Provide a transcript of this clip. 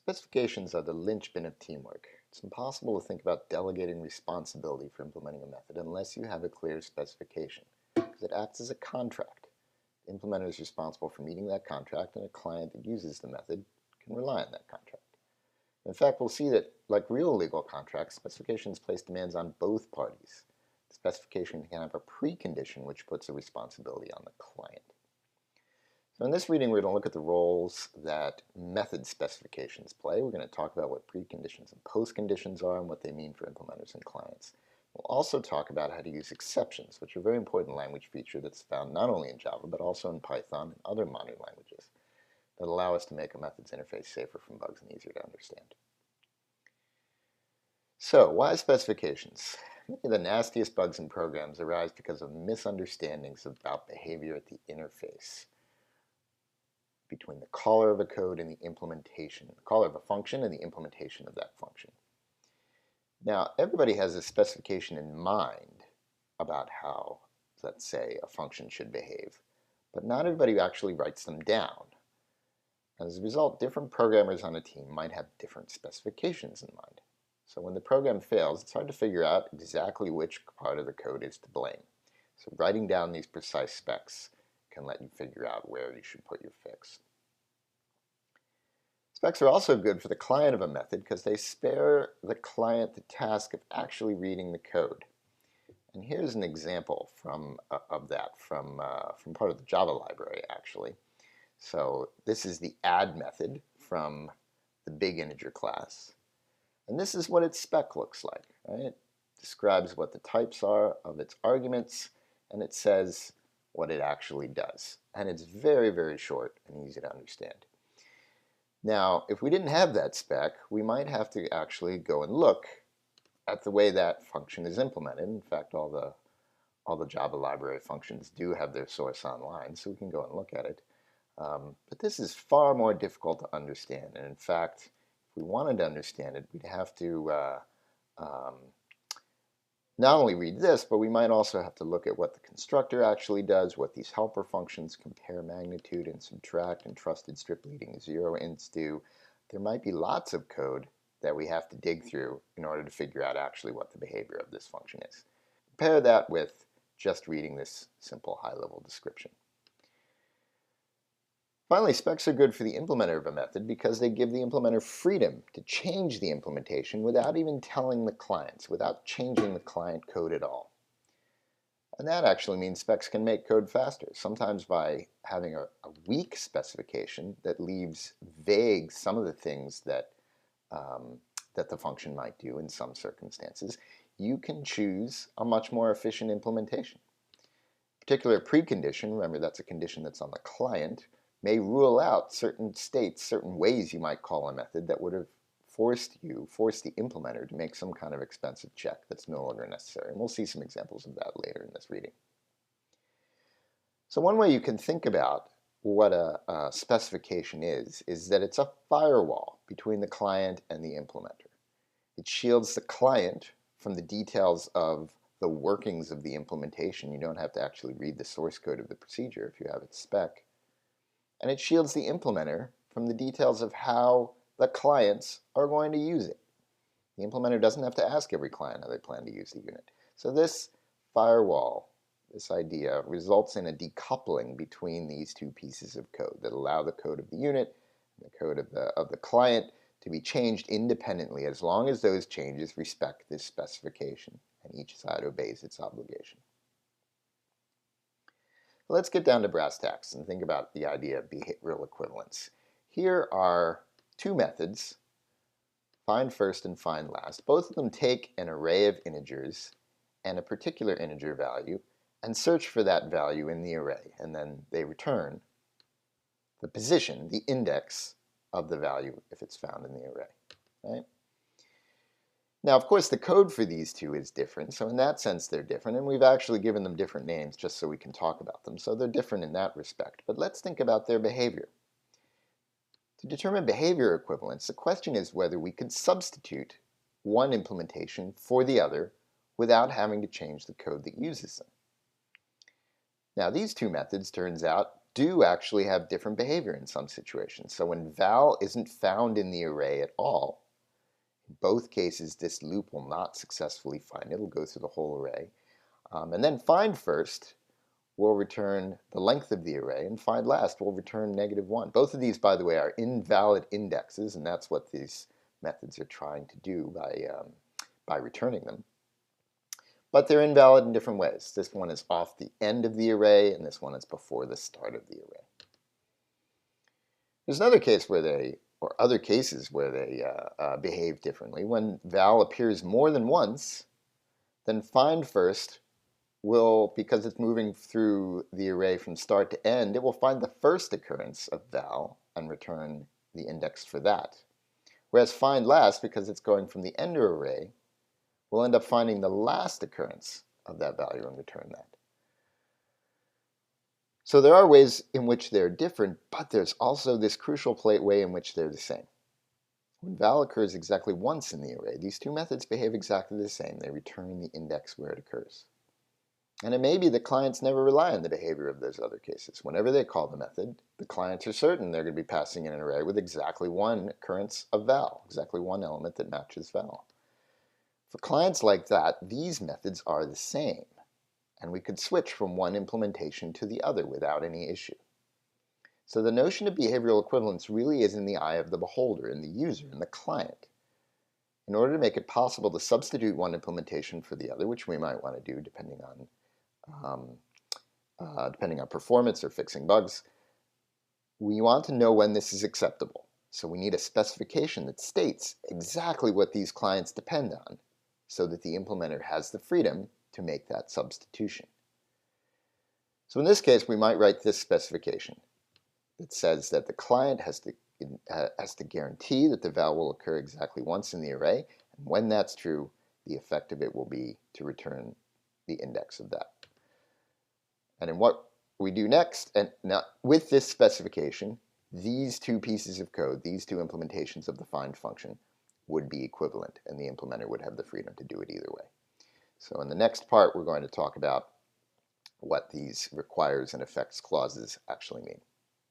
Specifications are the linchpin of teamwork. It's impossible to think about delegating responsibility for implementing a method unless you have a clear specification, because it acts as a contract. The implementer is responsible for meeting that contract, and a client that uses the method can rely on that contract. In fact, we'll see that, like real legal contracts, specifications place demands on both parties. The specification can have a precondition which puts a responsibility on the client. So in this reading, we're going to look at the roles that method specifications play. We're going to talk about what preconditions and postconditions are and what they mean for implementers and clients. We'll also talk about how to use exceptions, which are a very important language feature that's found not only in Java, but also in Python and other modern languages that allow us to make a method's interface safer from bugs and easier to understand. So, why specifications? Many of the nastiest bugs in programs arise because of misunderstandings about behavior at the interface between the caller of a code and the implementation, the caller of a function and the implementation of that function. Now, everybody has a specification in mind about how, let's say, a function should behave, but not everybody actually writes them down. As a result, different programmers on a team might have different specifications in mind. So when the program fails, it's hard to figure out exactly which part of the code is to blame. So writing down these precise specs can let you figure out where you should put your fix. Specs are also good for the client of a method because they spare the client the task of actually reading the code. And here's an example of that from part of the Java library, actually. So this is the add method from the big integer class. And this is what its spec looks like. Right? It describes what the types are of its arguments, and it says what it actually does. And it's very, very short and easy to understand. Now, if we didn't have that spec, we might have to actually go and look at the way that function is implemented. In fact, all the Java library functions do have their source online, so we can go and look at it. But this is far more difficult to understand. And in fact, if we wanted to understand it, we'd have to not only read this, but we might also have to look at what the constructor actually does, what these helper functions, compare magnitude and subtract and trusted strip leading 0 ints do. There might be lots of code that we have to dig through in order to figure out actually what the behavior of this function is. Compare that with just reading this simple high-level description. Finally, specs are good for the implementer of a method because they give the implementer freedom to change the implementation without even telling the clients, without changing the client code at all. And that actually means specs can make code faster, sometimes by having a weak specification that leaves vague some of the things that the function might do in some circumstances. You can choose a much more efficient implementation. Particular precondition, remember that's a condition that's on the client, may rule out certain states, certain ways you might call a method that would have forced the implementer to make some kind of expensive check that's no longer necessary. And we'll see some examples of that later in this reading. So one way you can think about what a specification is that it's a firewall between the client and the implementer. It shields the client from the details of the workings of the implementation. You don't have to actually read the source code of the procedure if you have its spec. And it shields the implementer from the details of how the clients are going to use it. The implementer doesn't have to ask every client how they plan to use the unit. So this firewall, this idea, results in a decoupling between these two pieces of code that allow the code of the unit and the code of the client to be changed independently as long as those changes respect this specification and each side obeys its obligation. Let's get down to brass tacks and think about the idea of behavioral equivalence. Here are two methods, find first and find last. Both of them take an array of integers and a particular integer value and search for that value in the array, and then they return the position, the index of the value if it's found in the array. Right? Now, of course, the code for these two is different, so in that sense they're different, and we've actually given them different names just so we can talk about them, so they're different in that respect. But let's think about their behavior. To determine behavior equivalence, the question is whether we could substitute one implementation for the other without having to change the code that uses them. Now, these two methods, turns out, do actually have different behavior in some situations. So when val isn't found in the array at all, in both cases this loop will not successfully find. It'll go through the whole array. And then find first will return the length of the array, and find last will return -1. Both of these, by the way, are invalid indexes, and that's what these methods are trying to do by returning them. But they're invalid in different ways. This one is off the end of the array, and this one is before the start of the array. There's another case where or other cases where they behave differently. When val appears more than once, then find first will, because it's moving through the array from start to end, it will find the first occurrence of val and return the index for that. Whereas find last, because it's going from the ender array, will end up finding the last occurrence of that value and return that. So there are ways in which they're different, but there's also this crucial way in which they're the same. When val occurs exactly once in the array, these two methods behave exactly the same. They return the index where it occurs. And it may be that clients never rely on the behavior of those other cases. Whenever they call the method, the clients are certain they're going to be passing in an array with exactly one occurrence of val, exactly one element that matches val. For clients like that, these methods are the same, and we could switch from one implementation to the other without any issue. So the notion of behavioral equivalence really is in the eye of the beholder, in the user, in the client. In order to make it possible to substitute one implementation for the other, which we might want to do depending on performance or fixing bugs, we want to know when this is acceptable. So we need a specification that states exactly what these clients depend on so that the implementer has the freedom to make that substitution. So in this case, we might write this specification that says that the client has to guarantee that the val will occur exactly once in the array, and when that's true, the effect of it will be to return the index of that. And in what we do next, and now with this specification, these two pieces of code, these two implementations of the find function, would be equivalent, and the implementer would have the freedom to do it either way. So in the next part, we're going to talk about what these requires and effects clauses actually mean.